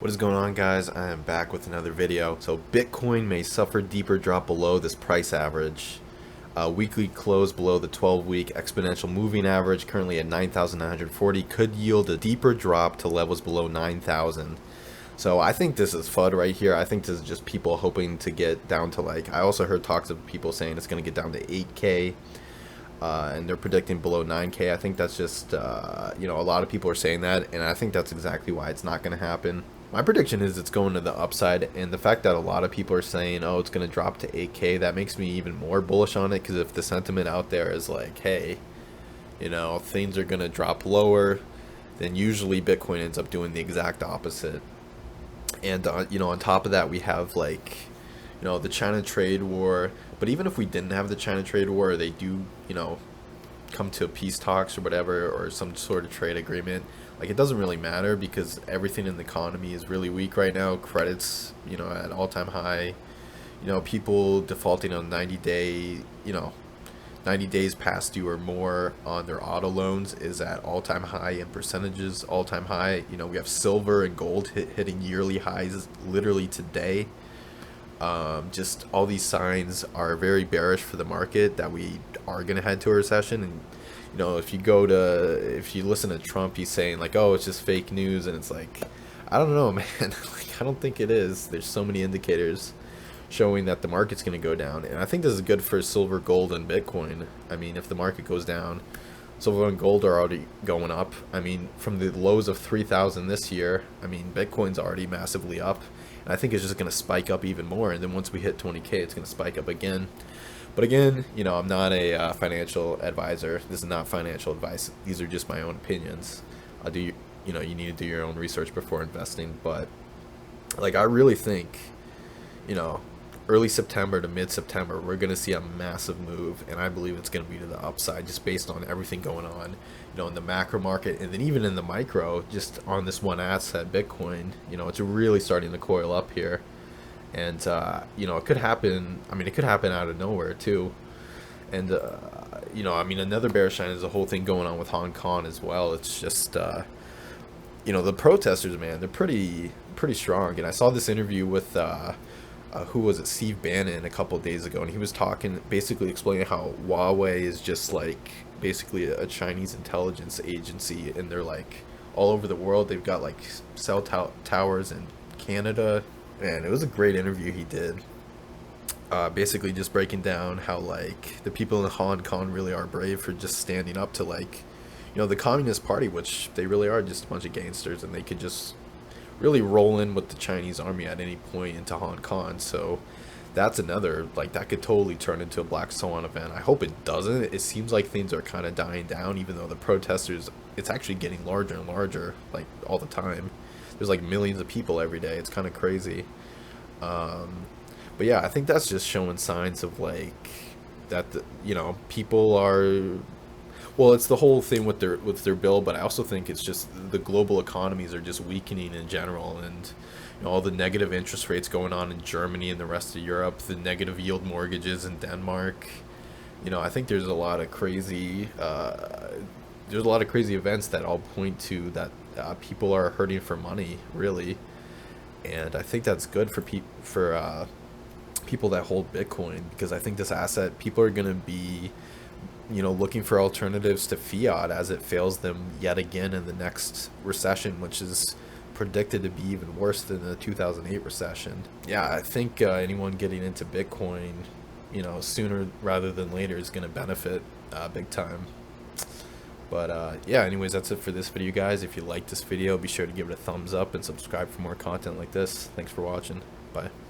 What is going on, guys? I am back with another video. So Bitcoin may suffer deeper drop below this price average. Weekly close below the 12-week exponential moving average, currently at 9,940, could yield a deeper drop to levels below 9,000. So I think this is FUD right here. I think this is just people hoping to get down to, like, I also heard talks of people saying it's going to get down to 8K. And they're predicting below 9K. I think that's just, a lot of people are saying that, and I think that's exactly why it's not going to happen. My prediction is it's going to the upside, and the fact that a lot of people are saying, oh, it's going to drop to 8K, that makes me even more bullish on it, because if the sentiment out there is like, hey, things are going to drop lower, then usually Bitcoin ends up doing the exact opposite. And, on top of that, we have, like, the China trade war. But even if we didn't have the China trade war, they do, come to peace talks or whatever, or some sort of trade agreement, like, it doesn't really matter because everything in the economy is really weak right now. Credits, at all-time high. People defaulting on 90 days past due or more on their auto loans is at all-time high in percentages, all-time high. We have silver and gold hitting yearly highs literally today. Just all these signs are very bearish for the market that we are going to head to a recession. And if you listen to Trump, he's saying like, oh, it's just fake news, and it's like, I don't know, man. Like, I don't think it is. There's so many indicators showing that the market's going to go down, and I think this is good for silver, gold, and Bitcoin. I mean, if the market goes down, silver and gold are already going up. I mean, from the lows of 3,000 this year, I mean, Bitcoin's already massively up, and I think it's just going to spike up even more, and then once we hit 20K, it's going to spike up again. But again, I'm not a financial advisor. This is not financial advice. These are just my own opinions. You need to do your own research before investing. But like, I really think, early September to mid-September, we're going to see a massive move, and I believe it's going to be to the upside just based on everything going on, in the macro market, and then even in the micro, just on this one asset, Bitcoin. It's really starting to coil up here. And it could happen. I mean, it could happen out of nowhere too. And I mean, another bearish sign is the whole thing going on with Hong Kong as well. It's just the protesters, man, they're pretty strong. And I saw this interview with who was it, Steve Bannon, a couple of days ago, and he was talking, basically explaining how Huawei is just like basically a Chinese intelligence agency, and they're like all over the world. They've got like cell towers in Canada. And it was a great interview he did, basically just breaking down how, like, the people in Hong Kong really are brave for just standing up to, like, the Communist Party, which they really are just a bunch of gangsters, and they could just really roll in with the Chinese army at any point into Hong Kong. So that's another, like, that could totally turn into a Black Swan event. I hope it doesn't. It seems like things are kind of dying down, even though the protesters, it's actually getting larger and larger, like, all the time. There's like millions of people every day. It's kind of crazy. But yeah, I think that's just showing signs of like that people are, well, it's the whole thing with their bill, but I also think it's just the global economies are just weakening in general, and all the negative interest rates going on in Germany and the rest of Europe, the negative yield mortgages in Denmark. I think there's a lot of crazy events that all point to that. People are hurting for money, really, and I think that's good for people that hold Bitcoin, because I think this asset, people are going to be, looking for alternatives to fiat as it fails them yet again in the next recession, which is predicted to be even worse than the 2008 recession. Yeah, I think anyone getting into Bitcoin, sooner rather than later is going to benefit big time. But yeah, anyways, that's it for this video, guys. If you liked this video, be sure to give it a thumbs up and subscribe for more content like this. Thanks for watching. Bye.